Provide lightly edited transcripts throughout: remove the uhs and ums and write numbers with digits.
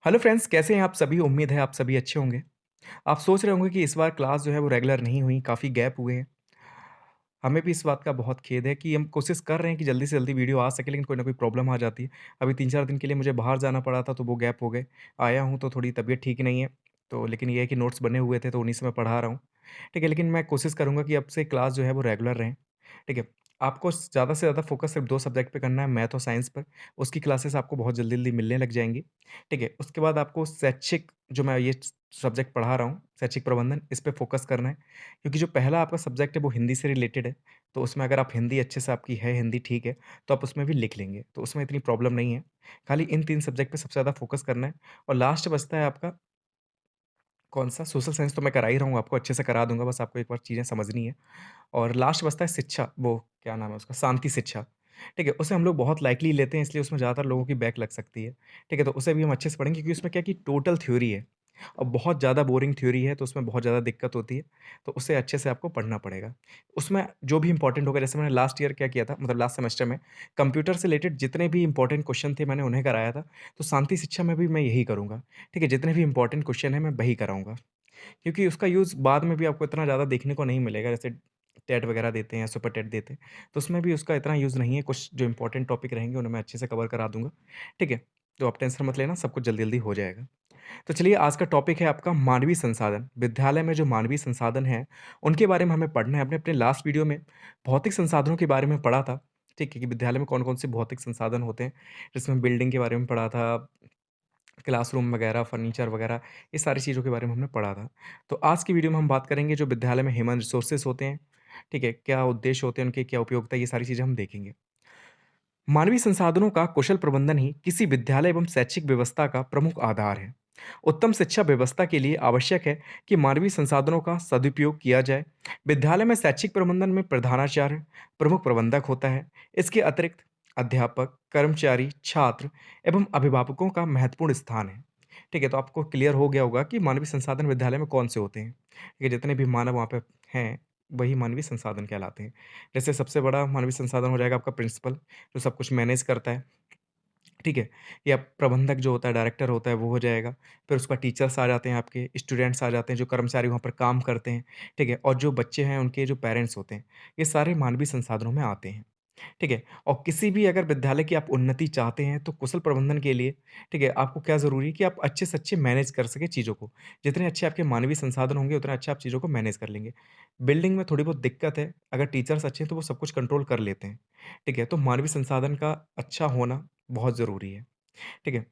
Hello friends, कैसे हैं आप सभी? उम्मीद है आप सभी अच्छे होंगे। आप सोच रहे होंगे कि इस बार क्लास जो है वो रेगुलर नहीं हुई, काफ़ी गैप हुए हैं। हमें भी इस बात का बहुत खेद है कि हम कोशिश कर रहे हैं कि जल्दी से जल्दी वीडियो आ सके, लेकिन कोई ना कोई प्रॉब्लम आ जाती है। अभी 3-4 दिन के लिए मुझे बाहर जाना पड़ा था, तो वो गैप हो गए। आया हूँ तो थोड़ी तबीयत ठीक नहीं है, तो लेकिन ये है कि नोट्स बने हुए थे, तो उन्हीं से मैं पढ़ा रहा हूँ। ठीक है, लेकिन मैं कोशिश करूँगा कि अब से क्लास जो है वो रेगुलर रहें। ठीक है, आपको ज़्यादा से ज़्यादा फ़ोकस सिर्फ़ 2 सब्जेक्ट पे करना है, मैथ और साइंस पर। उसकी क्लासेस आपको बहुत जल्दी-जल्दी मिलने लग जाएँगी। ठीक है, उसके बाद आपको शैक्षिक जो मैं ये सब्जेक्ट पढ़ा रहा हूँ, शैक्षिक प्रबंधन, इस पे फ़ोकस करना है। क्योंकि जो पहला आपका सब्जेक्ट है वो हिंदी से रिलेटेड है, तो उसमें अगर आप हिंदी अच्छे से आपकी है, हिंदी ठीक है, तो आप उसमें भी लिख लेंगे, तो उसमें इतनी प्रॉब्लम नहीं है। खाली इन 3 सब्जेक्ट पे सबसे ज़्यादा फ़ोकस करना है और लास्ट बचता है आपका कौन-सा? सोशल साइंस तो मैं करा ही रहा हूँ, आपको अच्छे से करा दूँगा, बस आपको एक बार चीज़ें समझनी है। और लास्ट बचता है शिक्षा, वो क्या नाम है उसका? शांति शिक्षा, ठीक है? उसे हम लोग बहुत लाइटली लेते हैं, इसलिए उसमें ज़्यादातर लोगों की बैक लग सकती है, ठीक है? तो उसे भी हम अच्छे से पढ़ेंगे क्योंकि उसमें क्या है कि टोटल थ्योरी है और बहुत ज़्यादा बोरिंग थ्योरी है, तो उसमें बहुत ज़्यादा दिक्कत होती है, तो उसे अच्छे से आपको पढ़ना पड़ेगा। उसमें जो भी इम्पोर्टेंट होगा, जैसे मैंने लास्ट ईयर क्या किया था, मतलब लास्ट सेमेस्टर में कंप्यूटर से रिलेटेड जितने भी इम्पोर्टेंट क्वेश्चन थे, मैंने उन्हें कराया था, तो शांति शिक्षा में भी मैं यही करूँगा, ठीक है? जितने भी इम्पोर्टेंट क्वेश्चन हैं, मैं वही कराऊँगा। क्योंकि उसका यूज़ बाद में भी आपको इतना ज़्यादा देखने को नहीं मिलेगा, जैसे टेट वगैरह देते हैं, सुपर टेट देते हैं, तो उसमें भी उसका इतना यूज़ नहीं है, कुछ जो इम्पोर्टेंट टॉपिक रहेंगे उन्हें मैं अच्छे से कवर करा दूँगा, ठीक है? तो आप टेंशन मत लेना, सब कुछ जल्दी-जल्दी हो जाएगा। तो चलिए आज का टॉपिक है आपका मानवीय संसाधन। विद्यालय में जो मानवीय संसाधन हैं, उनके बारे में हमें पढ़ना है। हमने अपने लास्ट वीडियो में भौतिक संसाधनों के बारे में पढ़ा था, ठीक है? कि विद्यालय में कौन-कौन से भौतिक संसाधन होते हैं, जिसमें बिल्डिंग के बारे में पढ़ा था, क्लासरूम वगैरह, फर्नीचर वगैरह, ये सारी चीज़ों के बारे में हमने पढ़ा था। तो आज की वीडियो में हम बात करेंगे जो विद्यालय में ह्यूमन रिसोर्सेज़ होते हैं, ठीक है? क्या उद्देश्य होते हैं उनके, क्या उपयोगिता है, ये सारी चीज़ें हम देखेंगे। मानवीय संसाधनों का कुशल प्रबंधन ही किसी विद्यालय एवं शैक्षिक व्यवस्था का प्रमुख आधार है। उत्तम शिक्षा व्यवस्था के लिए आवश्यक है कि मानवीय संसाधनों का सदुपयोग किया जाए। विद्यालय में शैक्षिक प्रबंधन में प्रधानाचार्य प्रमुख प्रबंधक होता है। इसके अतिरिक्त अध्यापक, कर्मचारी, छात्र एवं अभिभावकों का महत्वपूर्ण स्थान है। ठीक है, तो आपको क्लियर हो गया होगा कि मानवीय संसाधन विद्यालय में कौन से होते हैं। ठीक है, जितने भी मानव वहाँ पे हैं, वही मानवीय संसाधन कहलाते हैं। जैसे सबसे बड़ा मानवीय संसाधन हो जाएगा आपका प्रिंसिपल, जो सब कुछ मैनेज करता है। ठीक है? या प्रबंधक जो होता है, डायरेक्टर होता है, वो हो जाएगा। फिर उसके बाद टीचर्स आ जाते हैं आपके, स्टूडेंट्स आ जाते हैं, जो कर्मचारी वहाँ पर काम करते हैं, ठीक है? और जो बच्चे हैं, उनके जो पेरेंट्स होते हैं, ये सारे मानवीय संसाधनों में आते हैं, ठीक है? और किसी भी अगर विद्यालय की आप उन्नति चाहते हैं, तो कुशल प्रबंधन के लिए, ठीक है, आपको क्या ज़रूरी है कि आप अच्छे से अच्छे मैनेज कर सकें चीज़ों को। जितने अच्छे आपके मानवीय संसाधन होंगे, उतना अच्छा आप चीज़ों को मैनेज कर लेंगे। बिल्डिंग में थोड़ी बहुत दिक्कत है, अगर टीचर्स अच्छे हैं, तो वो सब कुछ कंट्रोल कर लेते हैं, ठीक है? तो मानवीय संसाधन का अच्छा होना बहुत ज़रूरी है। ठीक है?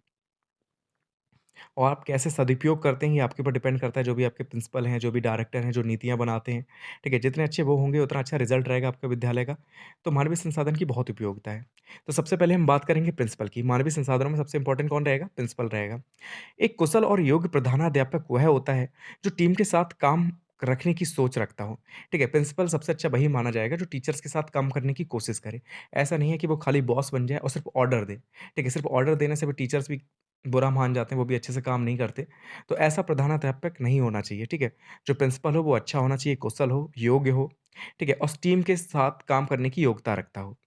और आप कैसे सदुपयोग करते हैं, ये आपके ऊपर डिपेंड करता है, जो भी आपके प्रिंसिपल हैं, जो भी डायरेक्टर हैं, जो नीतियाँ बनाते हैं, ठीक है? जितने अच्छे वो होंगे, उतना अच्छा रिज़ल्ट रहेगा आपके विद्यालय का। तो मानवीय संसाधन की बहुत उपयोगिता है। तो सबसे पहले हम बात करेंगे प्रिंसिपल की। मानवीय संसाधनों में सबसे इम्पोर्टेंट कौन रहेगा? प्रिंसिपल रहेगा। एक कुशल और योग्य प्रधानाध्यापक वह होता है, जो टीम के साथ काम रखने की सोच रखता हो। ठीक है? प्रिंसिपल सबसे अच्छा वही माना जाएगा, जो टीचर्स के साथ काम करने की कोशिश करे। ऐसा नहीं है कि वो खाली बॉस बन जाए और सिर्फ़ ऑर्डर दे। ठीक है? सिर्फ़ ऑर्डर देने से भी टीचर्स भी बुरा मान जाते हैं, वो भी अच्छे से काम नहीं करते। तो ऐसा प्रधानाध्यापक नहीं होना चाहिए, ठीक है? जो प्रिंसिपल हो वो अच्छा होना चाहिए, कुशल हो, योग्य हो, ठीक है? और टीम के साथ काम करने की योग्यता रखता हो।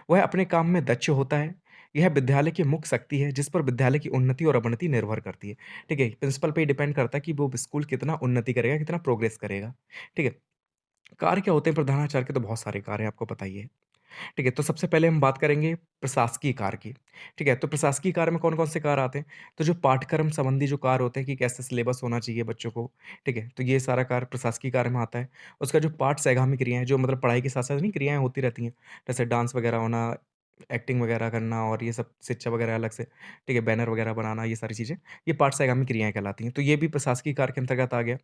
वह अपने काम में दक्ष होता है। यह विद्यालय की मुख्य शक्ति है, जिस पर विद्यालय की उन्नति और अवनति निर्भर करती है। ठीक है? प्रिंसिपल पे ही डिपेंड करता है कि वो स्कूल कितना उन्नति करेगा, कितना प्रोग्रेस करेगा। ठीक है? कार्य क्या होते हैं प्रधानाचार्य के? तो बहुत सारे कार्य हैं, आपको पता ही है। ठीक है? तो सबसे पहले हम बात करेंगे प्रशासकीय कार्य की। ठीक है? तो प्रशासकीय कार्य में कौन-कौन से कार्य आते हैं? तो जो पाठ्यक्रम संबंधी जो कार्य होते हैं कि कैसे सिलेबस होना चाहिए बच्चों को, ठीक है? तो ये सारा कार्य प्रशासकीय कार्य में आता है। उसका जो पाठ से आगामी क्रियाएँ, जो मतलब पढ़ाई के साथ-साथ नहीं क्रियाएँ होती रहती हैं, जैसे डांस वगैरह होना, एक्टिंग वगैरह करना और ये सब शिक्षा वगैरह अलग से, ठीक है? बैनर वगैरह बनाना, ये सारी चीज़ें, ये पाठ से आगामी क्रियाएँ कहलाती हैं। तो ये भी प्रशासकीय कार्य के अंतर्गत आ गया।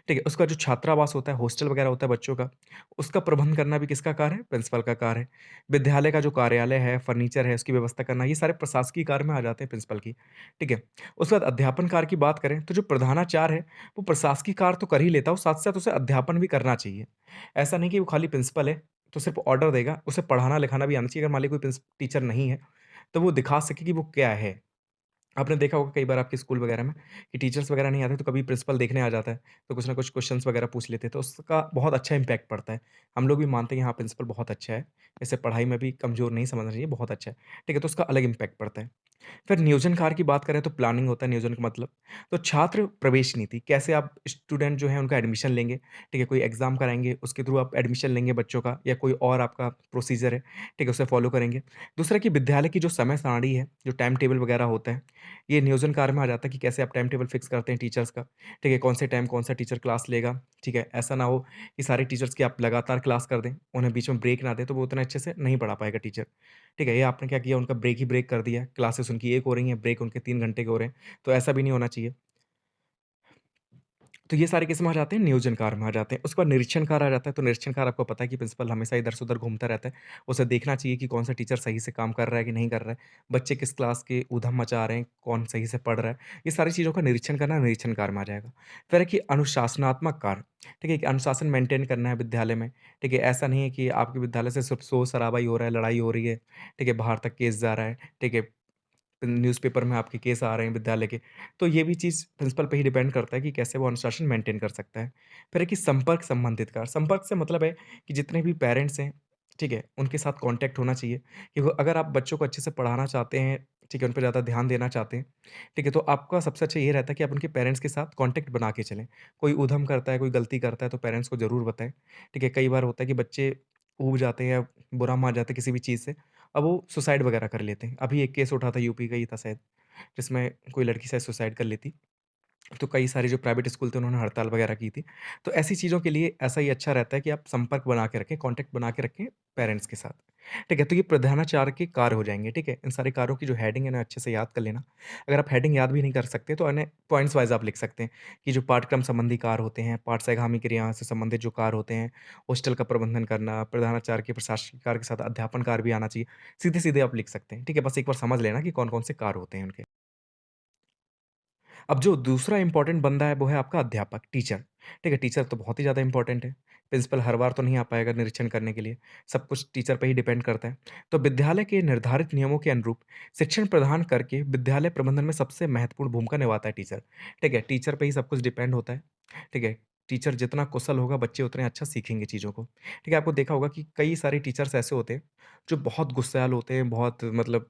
ठीक है? उसका जो छात्रावास होता है, हॉस्टल वगैरह होता है बच्चों का, उसका प्रबंध करना भी किसका कार्य है? प्रिंसिपल का कार्य है। विद्यालय का जो कार्यालय है, फर्नीचर है, उसकी व्यवस्था करना, ये सारे प्रशासकीय कार्य में आ जाते हैं प्रिंसिपल की, ठीक है? उसके बाद अध्यापन कार्य की बात करें, तो जो प्रधानाचार्य है, वो प्रशासकीय कार्य तो कर ही लेता है, साथ-साथ उसे अध्यापन भी करना चाहिए। ऐसा नहीं कि वो खाली प्रिंसिपल है, तो सिर्फ़ ऑर्डर देगा, उसे पढ़ाना-लिखाना भी आना चाहिए। अगर मान लीजिए कोई टीचर नहीं है, तो वो दिखा सके कि वो क्या है। आपने देखा होगा कई बार आपके स्कूल वगैरह में कि टीचर्स वगैरह नहीं आते तो कभी प्रिंसिपल देखने आ जाता है, तो कुछ ना कुछ क्वेश्चंस वगैरह पूछ लेते हैं, तो उसका बहुत अच्छा इम्पैक्ट पड़ता है। हम लोग भी मानते हैं कि हाँ, प्रिंसिपल बहुत अच्छा है, इसे पढ़ाई में भी कमज़ोर नहीं समझना चाहिए, बहुत अच्छा है। ठीक है, तो उसका अलग इम्पैक्ट पड़ता है। फिर नियोजन कार्य की बात करें तो प्लानिंग होता है नियोजन का मतलब। तो छात्र प्रवेश नीति, कैसे आप स्टूडेंट जो है उनका एडमिशन लेंगे, ठीक है? कोई एग्ज़ाम कराएँगे, उसके थ्रू आप एडमिशन लेंगे बच्चों का या कोई और आपका प्रोसीजर है, ठीक है? उसे फ़ॉलो करेंगे। दूसरा कि विद्यालय की जो समय सारणी है, जो टाइम टेबल वगैरह होता है, ये नियोजन कार्य में आ जाता है कि कैसे आप टाइम टेबल फिक्स करते हैं टीचर्स का, ठीक है? कौन से टाइम कौन-सा टीचर क्लास लेगा, ठीक है? ऐसा ना हो कि सारे टीचर्स की आप लगातार क्लास कर दें, उन्हें बीच में ब्रेक ना दें, तो वो उतने अच्छे से नहीं पढ़ा पाएगा टीचर। ठीक है, ये आपने क्या किया उनका ब्रेक ही ब्रेक कर दिया, क्लासेस उनकी 1 हो रही हैं, ब्रेक उनके 3 घंटे के हो रहे हैं, तो ऐसा भी नहीं होना चाहिए। तो ये सारे किसमें आ जाते हैं, नियोजन कार्य में आ जाते हैं। उसके बाद निरीक्षण कार्य आ जाता है, तो निरीक्षण कार्य आपको पता है कि प्रिंसिपल हमेशा इधर से उधर घूमता रहता है। उसे देखना चाहिए कि कौन-सा टीचर सही से काम कर रहा है कि नहीं कर रहा है, बच्चे किस क्लास के ऊधम मचा रहे हैं, कौन सही से पढ़ रहा है, ये सारी चीज़ों का निरीक्षण करना निरीक्षण कार्य में आ जाएगा। फिर है कि अनुशासनात्मक कार्य, ठीक है? कि अनुशासन मेंटेन करना है विद्यालय में, ठीक है? ऐसा नहीं है कि आपके विद्यालय से सिर्फ शोर-शराबा ही हो रहा है, लड़ाई हो रही है, ठीक है? बाहर तक केस जा रहा है, ठीक है? न्यूज़पेपर में आपके केस आ रहे हैं विद्यालय के, तो ये भी चीज़ प्रिंसिपल पे ही डिपेंड करता है कि कैसे वो अनुशासन मेंटेन कर सकता है। फिर है कि संपर्क संबंधित कार्य, संपर्क से मतलब है कि जितने भी पेरेंट्स हैं, ठीक है? उनके साथ कॉन्टैक्ट होना चाहिए कि वो अगर आप बच्चों को अच्छे से पढ़ाना चाहते हैं, ठीक है? उन पे ज़्यादा ध्यान देना चाहते हैं, ठीक है? तो आपका सबसे अच्छा ये रहता है कि आप उनके पेरेंट्स के साथ कॉन्टैक्ट बना के चलें। कोई ऊधम करता है, कोई गलती करता है तो पेरेंट्स को ज़रूर बताएँ, ठीक है? कई बार होता है कि बच्चे ऊब जाते हैं या बुरा मान जाते हैं किसी भी चीज़ से, अब वो सुसाइड वगैरह कर लेते हैं। अभी एक केस उठा था यूपी का ही था शायद, जिसमें कोई लड़की शायद सुसाइड कर लेती। तो कई सारे जो प्राइवेट स्कूल थे उन्होंने हड़ताल वगैरह की थी। तो ऐसी चीज़ों के लिए ऐसा ही अच्छा रहता है कि आप संपर्क बना के रखें, कॉन्टैक्ट बना के रखें पेरेंट्स के साथ। ठीक है? तो ये प्रधानाचार्य के कार्य हो जाएँगे, ठीक है? इन सारे कार्यों की जो हेडिंग है ना अच्छे से याद कर लेना। अगर आप हेडिंग याद भी नहीं कर सकते तो अन्य पॉइंट्स वाइज़ आप लिख सकते हैं कि जो पाठ्यक्रम संबंधी कार्य होते हैं, पाठ्यसेगामी क्रिया से संबंधित जो कार्य होते हैं, हॉस्टल का प्रबंधन करना, प्रधानाचार्य के प्रशासनिक कार्य के साथ अध्यापन कार्य भी आना चाहिए। सीधे-सीधे आप लिख सकते हैं, ठीक है? बस एक बार समझ लेना कि कौन-कौन से कार्य होते हैं उनके। अब जो दूसरा इम्पोर्टेंट बंदा है, वो है आपका अध्यापक, टीचर। ठीक है? टीचर तो बहुत ही ज़्यादा इम्पोर्टेंट है। प्रिंसिपल हर बार तो नहीं आ पाएगा निरीक्षण करने के लिए, सब कुछ टीचर पे ही डिपेंड करता है। तो विद्यालय के निर्धारित नियमों के अनुरूप शिक्षण प्रदान करके विद्यालय प्रबंधन में सबसे महत्वपूर्ण भूमिका निभाता है टीचर। ठीक है? टीचर पे ही सब कुछ डिपेंड होता है। ठीक है? टीचर जितना कुशल होगा, बच्चे उतने अच्छा सीखेंगे चीज़ों को। ठीक है? आपको देखा होगा कि कई सारे टीचर्स ऐसे होते हैं, जो बहुत गुस्सैल होते हैं, बहुत मतलब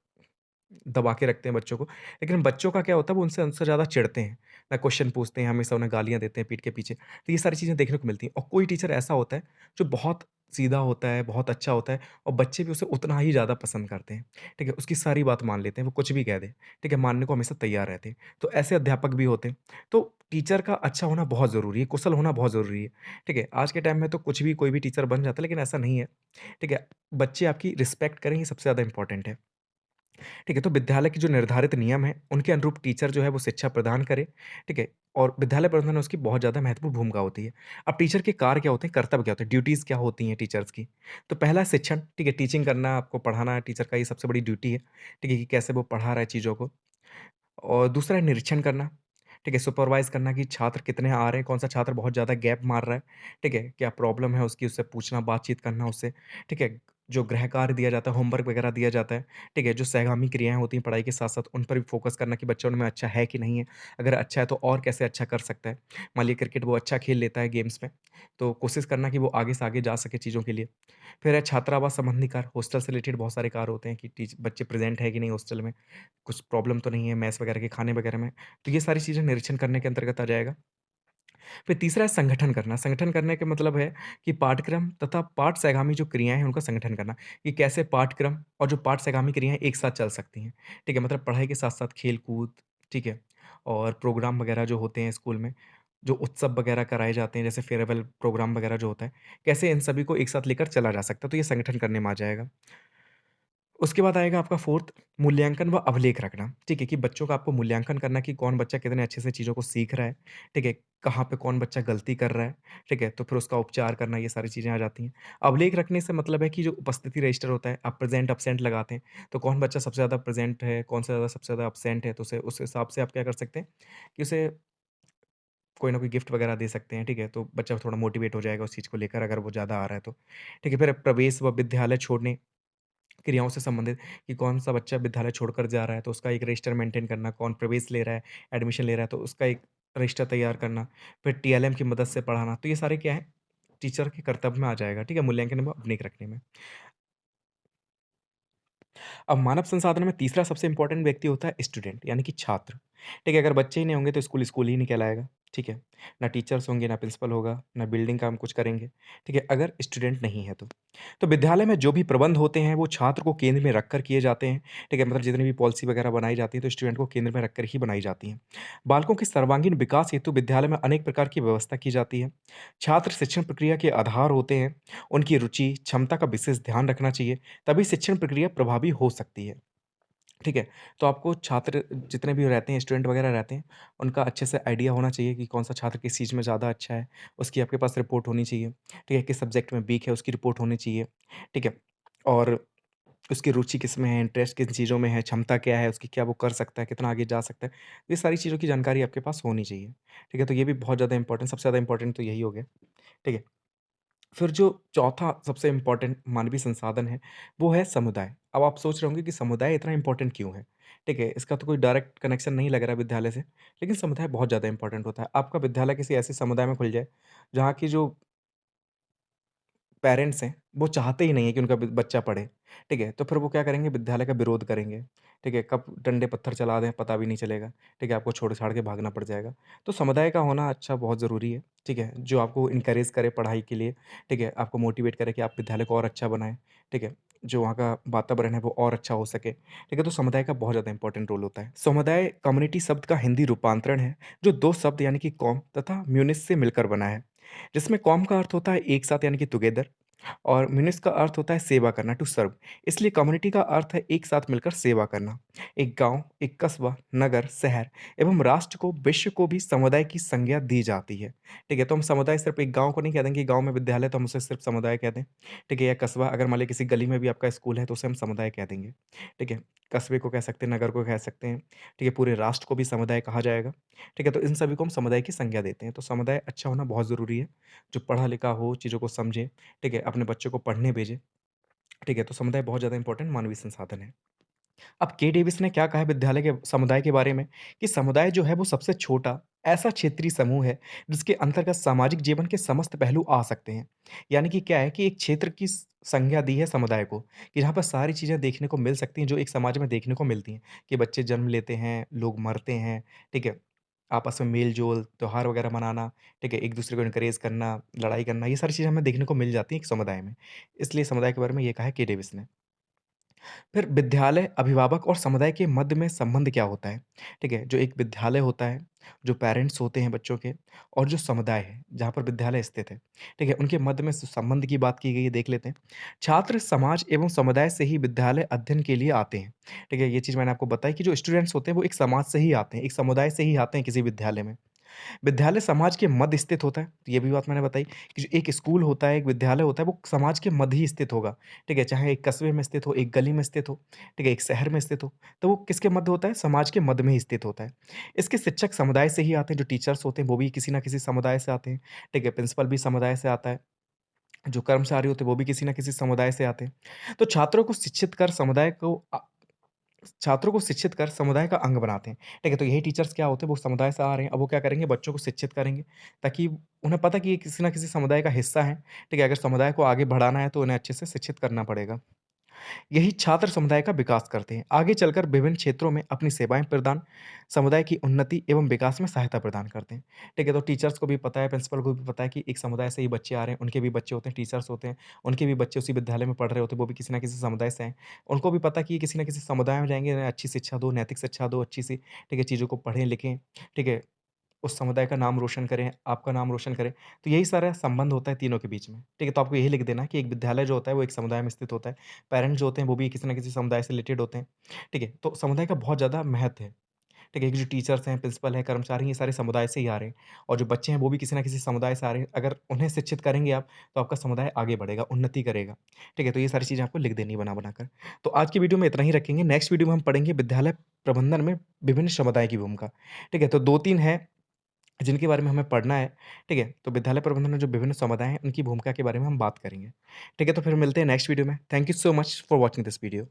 दबा के रखते हैं बच्चों को। लेकिन बच्चों का क्या होता है वो उनसे ज़्यादा चिढ़ते हैं। ना क्वेश्चन पूछते हैं, हमेशा उन्हें गालियाँ देते हैं पीठ के पीछे। तो ये सारी चीज़ें देखने को मिलती हैं और कोई टीचर ऐसा होता है जो बहुत सीधा होता है, बहुत अच्छा होता है और बच्चे भी उसे उतना ही ज़्यादा पसंद करते हैं। ठीक है? उसकी सारी बात मान लेते हैं, वो कुछ भी कह दे। ठीक है? मानने को हमेशा तैयार रहते हैं। तो ऐसे अध्यापक भी होते हैं। तो टीचर का अच्छा होना बहुत ज़रूरी है, कुशल होना बहुत ज़रूरी है। ठीक है? आज के टाइम में तो कुछ भी कोई भी टीचर बन जाता है लेकिन ऐसा नहीं है। ठीक है? बच्चे आपकी रिस्पेक्ट करें ये सबसे ज़्यादा इम्पोर्टेंट है। ठीक है, तो विद्यालय के जो निर्धारित नियम हैं, उनके अनुरूप टीचर जो है वो शिक्षा प्रदान करे, ठीक है? और विद्यालय प्रबंधन में उसकी बहुत ज़्यादा महत्वपूर्ण भूमिका होती है। अब टीचर के कार्य क्या होते हैं, कर्तव्य क्या होते हैं, ड्यूटीज़ क्या होती हैं टीचर्स की? तो पहला है शिक्षण, ठीक है? टीचिंग करना, आपको पढ़ाना टीचर का ये सबसे बड़ी ड्यूटी है, ठीक है? कि कैसे वो पढ़ा रहा है चीज़ों को। और दूसरा है निरीक्षण करना, ठीक है? सुपरवाइज़ करना कि छात्र कितने आ रहे हैं, कौन-सा छात्र बहुत ज़्यादा गैप मार रहा है, ठीक है? क्या प्रॉब्लम है उसकी, उससे पूछना, बातचीत करना उससे, ठीक है? जो गृह कार्य दिया जाता है, होमवर्क वगैरह दिया जाता है, ठीक है? जो सहगामी क्रियाएँ होती हैं पढ़ाई के साथ-साथ, उन पर भी फ़ोकस करना कि बच्चा उनमें अच्छा है कि नहीं है? अगर अच्छा है, तो और कैसे अच्छा कर सकता है? मान लीजिए क्रिकेट वो अच्छा खेल लेता है गेम्स में, तो कोशिश करना कि वो आगे से आगे जा सके चीज़ों के लिए। फिर है छात्रावास संबंधी कार्य, हॉस्टल से रिलेटेड बहुत सारे कार्य होते हैं कि बच्चे प्रेज़ेंट है कि नहीं हॉस्टल में? कुछ प्रॉब्लम तो नहीं है मेस वगैरह के खाने वगैरह में? तो ये सारी चीज़ें निरीक्षण करने के अंतर्गत आ जाएगा। फिर तीसरा है संगठन करना। संगठन करने का मतलब है कि पाठ्यक्रम तथा पाठ सहगामी जो क्रियाएँ हैं, उनका संगठन करना। कि कैसे पाठ्यक्रम और जो पाठ सहगामी क्रियाएँ एक साथ चल सकती हैं। ठीक है? मतलब पढ़ाई के साथ-साथ खेल-कूद, ठीक है? और प्रोग्राम वगैरह जो होते हैं स्कूल में, जो उत्सव वगैरह कराए जाते हैं, जैसे फेयरवेल प्रोग्राम वगैरह जो होता है, कैसे इन सभी को एक साथ लेकर चला जा सकता है, तो ये संगठन करने में आ जाएगा। उसके बाद आएगा आपका 4th मूल्यांकन व अभिलेख रखना, ठीक है? कि बच्चों का आपको मूल्यांकन करना कि कौन बच्चा कितने अच्छे से चीज़ों को सीख रहा है, ठीक है? कहाँ पे कौन बच्चा गलती कर रहा है, ठीक है? तो फिर उसका उपचार करना, ये सारी चीज़ें आ जाती हैं। अभिलेख रखने से मतलब है कि जो उपस्थिति रजिस्टर होता है, आप प्रेज़ेंट, एब्सेंट लगाते हैं, तो कौन बच्चा सबसे ज़्यादा प्रेज़ेंट है, कौन सा ज़्यादा सबसे ज़्यादा एब्सेंट है, तो उसे उस हिसाब से आप क्या कर सकते हैं कि उसे कोई ना कोई गिफ्ट वगैरह दे सकते हैं, ठीक है? तो बच्चा थोड़ा मोटिवेट हो जाएगा उस चीज़ को लेकर अगर वो ज़्यादा आ रहा है तो। ठीक है? फिर प्रवेश व विद्यालय छोड़ने क्रियाओं से संबंधित कि कौन-सा बच्चा विद्यालय छोड़कर जा रहा है, तो उसका एक रजिस्टर मेंटेन करना, कौन प्रवेश ले रहा है, एडमिशन ले रहा है, तो उसका एक रजिस्टर तैयार करना, फिर टीएलएम की मदद से पढ़ाना। तो ये सारे क्या है, टीचर के कर्तव्य में आ जाएगा, ठीक है? मूल्यांकन में अपने रखने में। अब मानव संसाधन में तीसरा सबसे इम्पोर्टेंट व्यक्ति होता है स्टूडेंट यानी कि छात्र। ठीक है, अगर बच्चे ही नहीं होंगे तो स्कूल स्कूल ही नहीं कहलाएगा। ठीक है, ना टीचर्स होंगे, ना प्रिंसिपल होगा, ना बिल्डिंग काम कुछ करेंगे। ठीक है, अगर स्टूडेंट नहीं है तो विद्यालय में जो भी प्रबंध होते हैं वो छात्र को केंद्र में रखकर किए जाते हैं। ठीक है, मतलब जितनी भी पॉलिसी वगैरह बनाई जाती है तो स्टूडेंट को केंद्र में रखकर ही बनाई जाती हैं। बालकों के सर्वांगीण विकास हेतु विद्यालय में अनेक प्रकार की व्यवस्था की जाती है। छात्र शिक्षण प्रक्रिया के आधार होते हैं। उनकी रुचि क्षमता का विशेष ध्यान रखना चाहिए, तभी शिक्षण प्रक्रिया प्रभावी हो सकती है। ठीक है? तो आपको छात्र जितने भी रहते हैं, स्टूडेंट वगैरह रहते हैं, उनका अच्छे से आइडिया होना चाहिए कि कौन-सा छात्र किस चीज़ में ज़्यादा अच्छा है, उसकी आपके पास रिपोर्ट होनी चाहिए। ठीक है? किस सब्जेक्ट में वीक है, उसकी रिपोर्ट होनी चाहिए। ठीक है? और उसकी रुचि किसमें है, इंटरेस्ट किन चीज़ों में है, क्षमता क्या है उसकी, क्या वो कर सकता है, कितना आगे जा सकता है। ये सारी चीज़ों की जानकारी आपके पास होनी चाहिए। ठीक है? तो ये भी बहुत ज़्यादा इम्पोर्टेंट सबसे ज़्यादा इम्पोर्टेंट तो यही हो गया। ठीक है? फिर जो चौथा सबसे इम्पोर्टेंट मानवीय संसाधन है, वो है समुदाय। अब आप सोच रहे होंगे कि समुदाय इतना इम्पोर्टेंट क्यों है? ठीक है, इसका तो कोई डायरेक्ट कनेक्शन नहीं लग रहा है विद्यालय से, लेकिन समुदाय बहुत ज़्यादा इम्पोर्टेंट होता है। आपका विद्यालय किसी ऐसे समुदाय में खुल जाए, जहाँ की जो पेरेंट्स हैं, वो चाहते ही नहीं है कि उनका ब बच्चा पढ़े, ठीक है? तो फिर वो क्या करेंगे विद्यालय का विरोध करेंगे, ठीक है? कब डंडे पत्थर चला दें पता भी नहीं चलेगा, ठीक है? आपको छोड़-छाड़ के भागना पड़ जाएगा। तो समुदाय का होना अच्छा बहुत ज़रूरी है, ठीक है? जो आपको एनकरेज करे पढ़ाई के लिए, ठीक है? आपको मोटिवेट करे कि आप विद्यालय को और अच्छा बनाएँ, ठीक है? जो वहाँ का वातावरण है वो और अच्छा हो सके, ठीक है? तो समुदाय का बहुत ज़्यादा इम्पोर्टेंट रोल होता है। समुदाय कम्युनिटी शब्द का हिंदी रूपांतरण है, जो 2 शब्द यानी कि कॉम तथा म्यूनिस से मिलकर बना है, जिसमें कॉम का अर्थ होता है एक साथ यानी कि टुगेदर और म्यूनिस का अर्थ होता है सेवा करना, टू सर्व। इसलिए कम्युनिटी का अर्थ है एक साथ मिलकर सेवा करना। एक गाँव, एक कस्बा, नगर, शहर एवं राष्ट्र को, विश्व को भी समुदाय की संज्ञा दी जाती है। ठीक है? तो हम समुदाय सिर्फ़ एक गाँव को नहीं कह देंगे कि गाँव में विद्यालय है तो हम उसे सिर्फ़ समुदाय कह दें। ठीक है? या कस्बा अगर मान लें किसी गली में भी आपका स्कूल है तो उसे हम समुदाय कह देंगे। ठीक है? कस्बे को कह सकते हैं, नगर को कह सकते हैं। ठीक है? पूरे राष्ट्र को भी समुदाय कहा जाएगा। ठीक है? तो इन सभी को हम समुदाय की संज्ञा देते हैं। तो समुदाय अच्छा होना बहुत ज़रूरी है। जो पढ़ा-लिखा हो, चीज़ों को समझे, ठीक है? अपने बच्चों को पढ़ने भेजे, ठीक है? तो समुदाय बहुत ज़्यादा इम्पोर्टेंट मानवीय संसाधन है। अब के डेविस ने क्या कहा है विद्यालय के समुदाय के बारे में कि समुदाय जो है वो सबसे छोटा ऐसा क्षेत्रीय समूह है जिसके अंतर्गत सामाजिक जीवन के समस्त पहलू आ सकते हैं। यानी कि क्या है कि एक क्षेत्र की संज्ञा दी है समुदाय को कि जहाँ पर सारी चीज़ें देखने को मिल सकती हैं जो एक समाज में देखने को मिलती हैं कि बच्चे जन्म लेते हैं, लोग मरते हैं, ठीक है? आपस में मेल-जोल, त्योहार वगैरह मनाना, ठीक है? एक-दूसरे को एनकरेज करना, लड़ाई करना, ये सारी चीज़ें हमें देखने को मिल जाती हैं एक समुदाय में। इसलिए समुदाय के बारे में ये कहा है के डेविस ने। फिर विद्यालय, अभिभावक और समुदाय के मध्य में संबंध क्या होता है? ठीक है? जो एक विद्यालय होता है, जो पेरेंट्स होते हैं बच्चों के और जो समुदाय है, जहाँ पर विद्यालय स्थित है, ठीक है? उनके मध्य में संबंध की बात की गई है, देख लेते हैं। छात्र समाज एवं समुदाय से ही विद्यालय अध्ययन के लिए आते हैं, ठीक है? ये चीज़ मैंने आपको बताई कि जो स्टूडेंट्स होते हैं, वो एक समाज से ही आते हैं, एक समुदाय से ही आते हैं किसी विद्यालय में। विद्यालय समाज के मध्य स्थित होता है, तो ये भी बात मैंने बताई कि जो एक स्कूल होता है, एक विद्यालय होता है, वो समाज के मध्य ही स्थित होगा, ठीक है? चाहे एक कस्बे में स्थित हो, एक गली में स्थित हो, ठीक है? एक शहर में स्थित हो, तो वो किसके मध्य होता है? समाज के मध्य में ही स्थित होता है। इसके शिक्षक समुदाय से ही आते हैं, जो टीचर्स होते हैं, वो भी किसी न किसी समुदाय से आते हैं, ठीक है? प्रिंसिपल भी समुदाय से आता है, जो कर्मचारी होते हैं, वो भी किसी न किसी समुदाय से आते हैं। तो छात्रों को शिक्षित कर समुदाय का अंग बनाते हैं। ठीक है? तो यही टीचर्स क्या होते हैं, वो समुदाय से आ रहे हैं, अब वो क्या करेंगे बच्चों को शिक्षित करेंगे, ताकि उन्हें पता कि ये किसी न किसी समुदाय का हिस्सा है। ठीक है? अगर समुदाय को आगे बढ़ाना है तो उन्हें अच्छे से शिक्षित करना पड़ेगा। यही छात्र समुदाय का विकास करते हैं। आगे चलकर विभिन्न क्षेत्रों में अपनी सेवाएँ प्रदान, समुदाय की उन्नति एवं विकास में सहायता प्रदान करते हैं। ठीक है? तो टीचर्स को भी पता है, प्रिंसिपल को भी पता है कि एक समुदाय से ही बच्चे आ रहे हैं, उनके भी बच्चे होते हैं, टीचर्स होते हैं, उनके भी बच्चे उसी विद्यालय में पढ़ रहे होते हैं, वो भी किसी न किसी समुदाय से हैं। उनको भी पता कि ये किसी न किसी समुदाय में जाएँगे, इन्हें अच्छी शिक्षा दो, नैतिक शिक्षा दो अच्छी-सी, ठीक है? चीज़ों को पढ़ें-लिखें, ठीक है? उस समुदाय का नाम रोशन करें, आपका नाम रोशन करें। तो यही सारा संबंध होता है तीनों के बीच में। ठीक है? तो आपको यही लिख देना है कि एक विद्यालय जो होता है वो एक समुदाय में स्थित होता है। पेरेंट्स जो होते हैं वो भी किसी न किसी समुदाय से रिलेटेड होते हैं। ठीक है? तो समुदाय का बहुत ज़्यादा महत्व है। ठीक है? कि जो टीचर्स हैं, प्रिंसिपल हैं, कर्मचारी हैं, ये सारे समुदाय से ही आ रहे हैं और जो बच्चे हैं वो भी किसी न किसी समुदाय से आ रहे हैं। अगर उन्हें शिक्षित करेंगे आप, तो आपका समुदाय आगे बढ़ेगा, उन्नति करेगा। ठीक है? तो ये सारी चीज़ें आपको लिख देनी है बना-बना कर। तो आज की वीडियो में इतना ही रखेंगे। नेक्स्ट वीडियो में हम पढ़ेंगे विद्यालय प्रबंधन में विभिन्न समुदाय की भूमिका। ठीक है? तो 2-3 है जिनके बारे में हमें पढ़ना है, ठीक है? तो विद्यालय प्रबंधन में जो विभिन्न समुदाय हैं, उनकी भूमिका के बारे में हम बात करेंगे। ठीक है, तो फिर मिलते हैं नेक्स्ट वीडियो में। Thank you so much for watching this video.